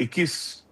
21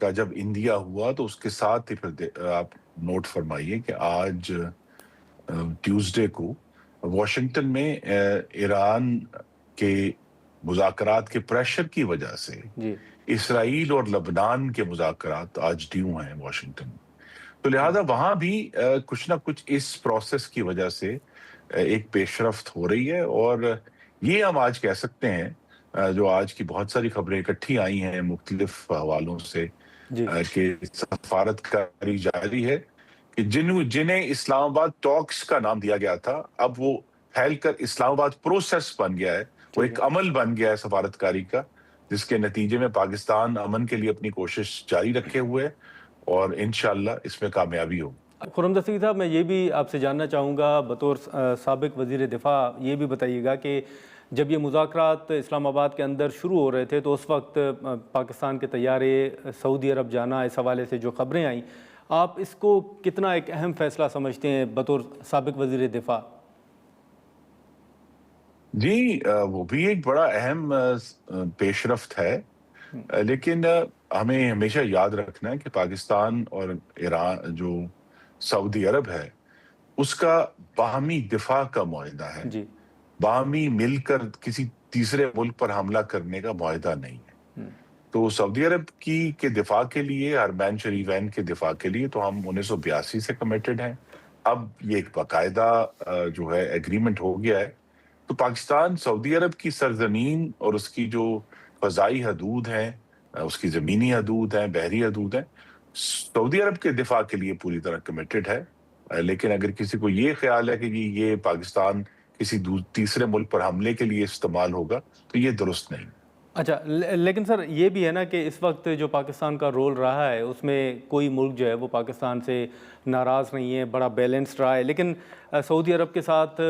کا جب انڈیا ہوا تو اس کے ساتھ ہی پھر آپ نوٹ فرمائیے کہ آج ٹیوزڈے کو واشنگٹن میں ایران کے مذاکرات کے پریشر کی وجہ سے جی اسرائیل اور لبنان کے مذاکرات آج ڈیو ہیں واشنگٹن میں. تو لہٰذا وہاں بھی کچھ نہ کچھ اس پروسیس کی وجہ سے ایک پیش رفت ہو رہی ہے. اور یہ ہم آج کہہ سکتے ہیں جو آج کی بہت ساری خبریں اکٹھی آئی ہیں مختلف حوالوں سے جی کہ سفارت کاری جاری ہے کہ جنہیں اسلام آباد ٹاکس کا نام دیا گیا تھا اب وہ پھیل کر اسلام آباد پروسیس بن گیا ہے. وہ ٹھیک ایک ہے. عمل بن گیا ہے سفارت کاری کا, جس کے نتیجے میں پاکستان امن کے لیے اپنی کوشش جاری رکھے ہوئے ہے اور انشاءاللہ اس میں کامیابی ہوگی. خرم دستگیر صاحب, میں یہ بھی آپ سے جاننا چاہوں گا بطور سابق وزیر دفاع, یہ بھی بتائیے گا کہ جب یہ مذاکرات اسلام آباد کے اندر شروع ہو رہے تھے تو اس وقت پاکستان کے طیارے سعودی عرب جانا, اس حوالے سے جو خبریں آئیں, آپ اس کو کتنا ایک اہم فیصلہ سمجھتے ہیں بطور سابق وزیر دفاع؟ جی وہ بھی ایک بڑا اہم پیش رفت ہے, لیکن ہمیں ہمیشہ یاد رکھنا ہے کہ پاکستان اور ایران جو سعودی عرب ہے اس کا باہمی دفاع کا معاہدہ ہے, جی باہمی مل کر کسی تیسرے ملک پر حملہ کرنے کا معاہدہ نہیں ہے. تو سعودی عرب کے دفاع کے لیے, حرمین شریفین کے دفاع کے لیے تو ہم 1982 سے کمیٹڈ ہیں. اب یہ ایک باقاعدہ جو ہے ایگریمنٹ ہو گیا ہے. تو پاکستان سعودی عرب کی سرزمین اور اس کی جو فضائی حدود ہیں, اس کی زمینی حدود ہیں, بحری حدود ہیں, سعودی عرب کے دفاع کے لیے پوری طرح کمیٹڈ ہے. لیکن اگر کسی کو یہ خیال ہے کہ یہ پاکستان کسی تیسرے ملک پر حملے کے لیے استعمال ہوگا تو یہ درست نہیں. اچھا, لیکن سر یہ بھی ہے نا کہ اس وقت جو پاکستان کا رول رہا ہے اس میں کوئی ملک جو ہے وہ پاکستان سے ناراض نہیں ہے, بڑا بیلنسڈ رہا ہے. لیکن سعودی عرب کے ساتھ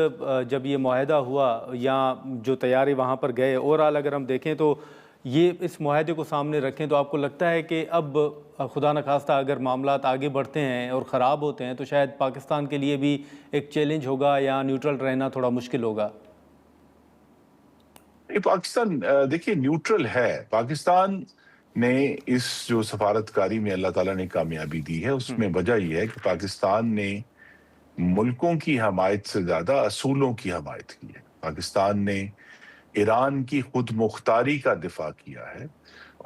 جب یہ معاہدہ ہوا یا جو طیارے وہاں پر گئے, اوورآل اگر ہم دیکھیں تو یہ اس معاہدے کو سامنے رکھیں تو آپ کو لگتا ہے کہ اب خدا نخواستہ اگر معاملات آگے بڑھتے ہیں اور خراب ہوتے ہیں تو شاید پاکستان کے لیے بھی ایک چیلنج ہوگا یا نیوٹرل رہنا تھوڑا مشکل ہوگا؟ پاکستان دیکھیے نیوٹرل ہے. پاکستان نے اس جو سفارتکاری میں اللہ تعالیٰ نے کامیابی دی ہے اس میں وجہ یہ ہے کہ پاکستان نے ملکوں کی حمایت سے زیادہ اصولوں کی حمایت کی ہے. پاکستان نے ایران کی خود مختاری کا دفاع کیا ہے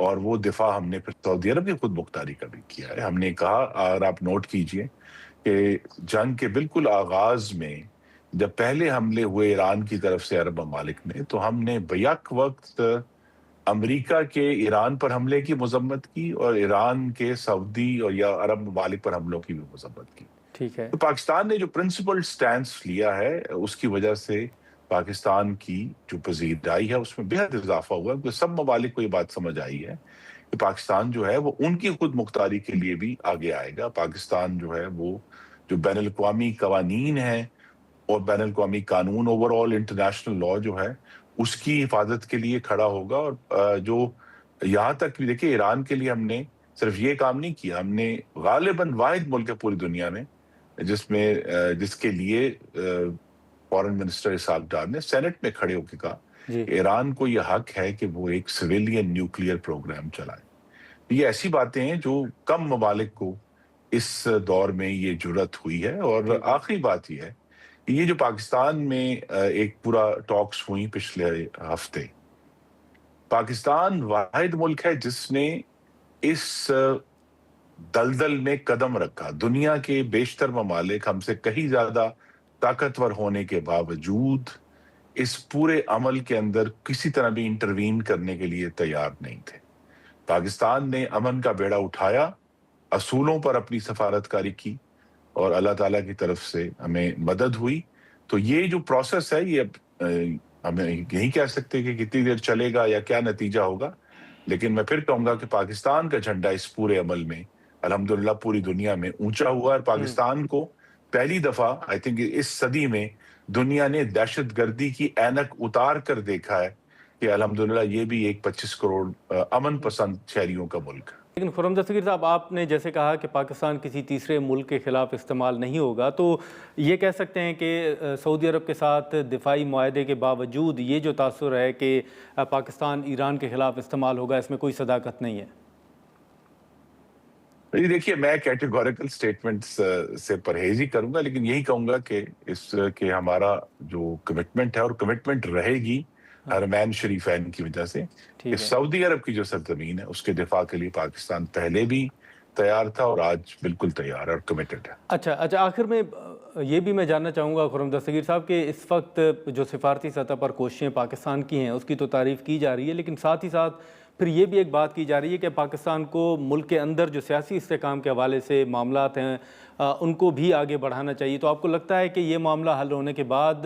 اور وہ دفاع ہم نے پھر سعودی عرب کی خود مختاری کا بھی کیا ہے. ہم نے کہا, اگر آپ نوٹ کیجئے کہ جنگ کے بالکل آغاز میں جب پہلے حملے ہوئے ایران کی طرف سے عرب ممالک میں, تو ہم نے بیک وقت امریکہ کے ایران پر حملے کی مذمت کی اور ایران کے سعودی اور یا عرب ممالک پر حملوں کی بھی مذمت کی. ٹھیک ہے. تو پاکستان نے جو پرنسپل سٹینس لیا ہے اس کی وجہ سے پاکستان کی جو پذیرائی ہے اس میں بہت اضافہ ہوا, کیونکہ سب ممالک کو یہ بات سمجھ آئی ہے کہ پاکستان جو ہے وہ ان کی خود مختاری کے لیے بھی آگے آئے گا. پاکستان جو ہے وہ جو بین الاقوامی قوانین ہیں اور بین الاقوامی قانون, اوور آل انٹرنیشنل لا جو ہے اس کی حفاظت کے لیے کھڑا ہوگا. اور جو یہاں تک بھی دیکھیں ایران کے لیے ہم نے صرف یہ کام نہیں کیا, ہم نے غالباً واحد ملک ہے پوری دنیا میں جس کے لیے فارن منسٹر اسحاق ڈار نے سینٹ میں کھڑے ہو کے کہا کہ ایران کو یہ حق ہے کہ وہ ایک سویلین نیوکلیئر پروگرام چلائے. یہ ایسی باتیں ہیں جو کم ممالک کو اس دور میں یہ جرأت ہوئی ہے. اور آخری بات یہ ہے کہ یہ جو پاکستان میں ایک پورا ٹاکس ہوئی پچھلے ہفتے, پاکستان واحد ملک ہے جس نے اس دلدل میں قدم رکھا. دنیا کے بیشتر ممالک ہم سے کہیں زیادہ طاقتور ہونے کے باوجود اس پورے عمل کے اندر کسی طرح بھی انٹروین کرنے کے لیے تیار نہیں تھے. پاکستان نے امن کا بیڑا اٹھایا, اصولوں پر اپنی سفارتکاری کی اور اللہ تعالیٰ کی طرف سے ہمیں مدد ہوئی. تو یہ جو پروسیس ہے یہ ہمیں یہی کہہ سکتے کہ کتنی دیر چلے گا یا کیا نتیجہ ہوگا, لیکن میں پھر کہوں گا کہ پاکستان کا جھنڈا اس پورے عمل میں الحمدللہ پوری دنیا میں اونچا ہوا. اور پاکستان کو پہلی دفعہ آئی تھنک اس صدی میں دنیا نے دہشت گردی کی اینک اتار کر دیکھا ہے کہ الحمدللہ یہ بھی ایک 25 کروڑ امن پسند شہریوں کا ملک ہے. لیکن خرم دستگیر صاحب, آپ نے جیسے کہا کہ پاکستان کسی تیسرے ملک کے خلاف استعمال نہیں ہوگا, تو یہ کہہ سکتے ہیں کہ سعودی عرب کے ساتھ دفاعی معاہدے کے باوجود یہ جو تاثر ہے کہ پاکستان ایران کے خلاف استعمال ہوگا, اس میں کوئی صداقت نہیں ہے؟ جی دیکھیے، میں کیٹیگوریکل سٹیٹمنٹس سے پرہیز ہی کروں گا، لیکن یہی کہوں گا کہ ہمارا جو کمٹمنٹ ہے، اور کمٹمنٹ رہے گی حرمین شریفین کی وجہ سے، کہ ٹھیک ہے. سعودی عرب کی جو سرزمین ہے اس کے دفاع کے لیے پاکستان پہلے بھی تیار تھا اور آج بالکل تیار ہے اور کمیٹڈ ہے. اچھا آخر میں یہ بھی میں جاننا چاہوں گا خرم دستگیر صاحب کہ اس وقت جو سفارتی سطح پر کوششیں پاکستان کی ہیں اس کی تو تعریف کی جا رہی ہے، لیکن ساتھ ہی ساتھ پھر یہ بھی ایک بات کی جا رہی ہے کہ پاکستان کو ملک کے اندر جو سیاسی استحکام کے حوالے سے معاملات ہیں ان کو بھی آگے بڑھانا چاہیے. تو آپ کو لگتا ہے کہ یہ معاملہ حل ہونے کے بعد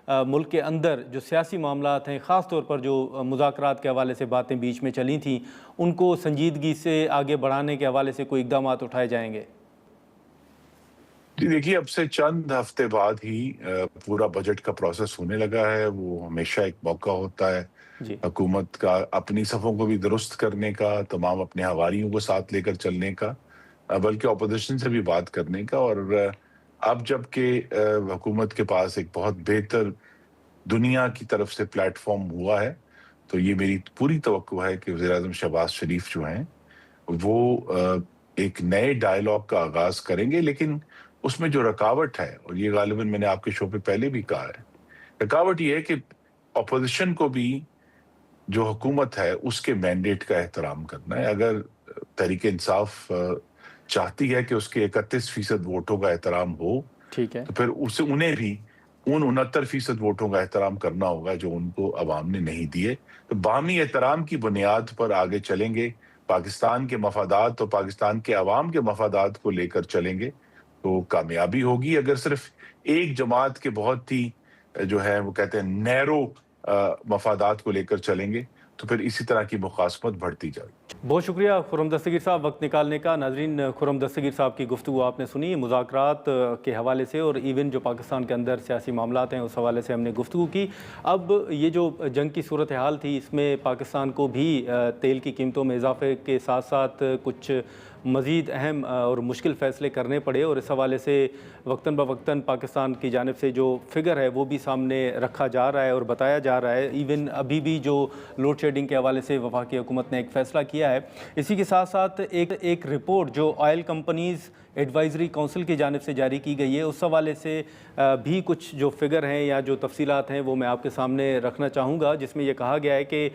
ملک کے اندر جو سیاسی معاملات ہیں، خاص طور پر جو مذاکرات کے حوالے سے باتیں بیچ میں چلی تھیں، ان کو سنجیدگی سے آگے بڑھانے کے حوالے سے کوئی اقدامات اٹھائے جائیں گے؟ جی دیکھیے، اب سے چند ہفتے بعد ہی پورا بجٹ کا پروسیس ہونے لگا ہے. وہ ہمیشہ ایک موقع ہوتا ہے جی. حکومت کا اپنی صفوں کو بھی درست کرنے کا، تمام اپنے حواریوں کو ساتھ لے کر چلنے کا، بلکہ اپوزیشن سے بھی بات کرنے کا. اور اب جب کہ حکومت کے پاس ایک بہت بہتر دنیا کی طرف سے پلیٹ فارم ہوا ہے، تو یہ میری پوری توقع ہے کہ وزیر اعظم شہباز شریف جو ہیں وہ ایک نئے ڈائیلاگ کا آغاز کریں گے. لیکن اس میں جو رکاوٹ ہے، اور یہ غالباً میں نے آپ کے شو پہ پہلے بھی کہا ہے، رکاوٹ یہ ہے کہ اپوزیشن کو بھی جو حکومت ہے اس کے مینڈیٹ کا احترام کرنا ہے. اگر تحریک انصاف چاہتی ہے کہ اس کے 31% ووٹوں کا احترام ہو، ٹھیک ہے. تو پھر انہیں بھی ان 69% ووٹوں کا احترام کرنا ہوگا جو ان کو عوام نے نہیں دیے. تو باہمی احترام کی بنیاد پر آگے چلیں گے، پاکستان کے مفادات اور پاکستان کے عوام کے مفادات کو لے کر چلیں گے تو کامیابی ہوگی. اگر صرف ایک جماعت کے بہت ہی جو ہے وہ کہتے ہیں نیرو مفادات کو لے کر چلیں گے تو پھر اسی طرح کی مخاصمت بڑھتی جائے گی. بہت شکریہ خرم دستگیر صاحب وقت نکالنے کا. ناظرین، خرم دستگیر صاحب کی گفتگو آپ نے سنی مذاکرات کے حوالے سے، اور ایون جو پاکستان کے اندر سیاسی معاملات ہیں اس حوالے سے ہم نے گفتگو کی. اب یہ جو جنگ کی صورتحال تھی، اس میں پاکستان کو بھی تیل کی قیمتوں میں اضافے کے ساتھ ساتھ کچھ مزید اہم اور مشکل فیصلے کرنے پڑے، اور اس حوالے سے وقتاً بوقتاً پاکستان کی جانب سے جو فگر ہے وہ بھی سامنے رکھا جا رہا ہے اور بتایا جا رہا ہے. ایون ابھی بھی جو لوڈ شیڈنگ کے حوالے سے وفاقی حکومت نے ایک فیصلہ کیا ہے. اسی کے ساتھ ساتھ ایک رپورٹ جو آئل کمپنیز ایڈوائزری کونسل کی جانب سے جاری کی گئی ہے، اس حوالے سے بھی کچھ جو فگر ہیں یا جو تفصیلات ہیں وہ میں آپ کے سامنے رکھنا چاہوں گا، جس میں یہ کہا گیا ہے کہ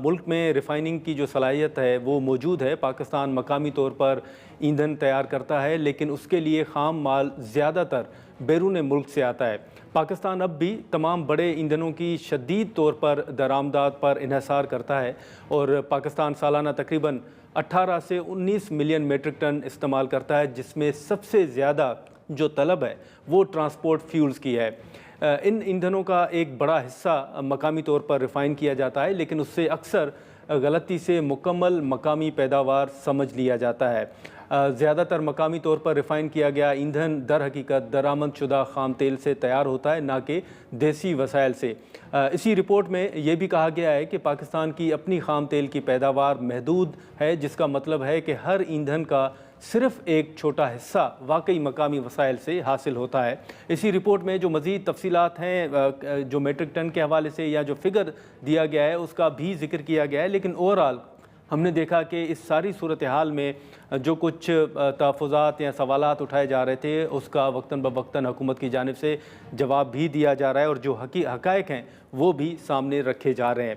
ملک میں ریفائننگ کی جو صلاحیت ہے وہ موجود ہے. پاکستان مقامی طور پر ایندھن تیار کرتا ہے، لیکن اس کے لیے خام مال زیادہ تر بیرون ملک سے آتا ہے. پاکستان اب بھی تمام بڑے ایندھنوں کی شدید طور پر درآمدات پر انحصار کرتا ہے، اور پاکستان سالانہ تقریباً 18 سے 19 ملین میٹرک ٹن استعمال کرتا ہے، جس میں سب سے زیادہ جو طلب ہے وہ ٹرانسپورٹ فیولز کی ہے. ان ایندھنوں کا ایک بڑا حصہ مقامی طور پر ریفائن کیا جاتا ہے، لیکن اس سے اکثر غلطی سے مکمل مقامی پیداوار سمجھ لیا جاتا ہے. زیادہ تر مقامی طور پر ریفائن کیا گیا ایندھن در حقیقت درآمد شدہ خام تیل سے تیار ہوتا ہے، نہ کہ دیسی وسائل سے. اسی رپورٹ میں یہ بھی کہا گیا ہے کہ پاکستان کی اپنی خام تیل کی پیداوار محدود ہے، جس کا مطلب ہے کہ ہر ایندھن کا صرف ایک چھوٹا حصہ واقعی مقامی وسائل سے حاصل ہوتا ہے. اسی رپورٹ میں جو مزید تفصیلات ہیں جو میٹرک ٹن کے حوالے سے یا جو فگر دیا گیا ہے اس کا بھی ذکر کیا گیا ہے، لیکن اوورآل ہم نے دیکھا کہ اس ساری صورتحال میں جو کچھ تحفظات یا سوالات اٹھائے جا رہے تھے اس کا وقتاً بوقتاً حکومت کی جانب سے جواب بھی دیا جا رہا ہے، اور جو حقائق ہیں وہ بھی سامنے رکھے جا رہے ہیں.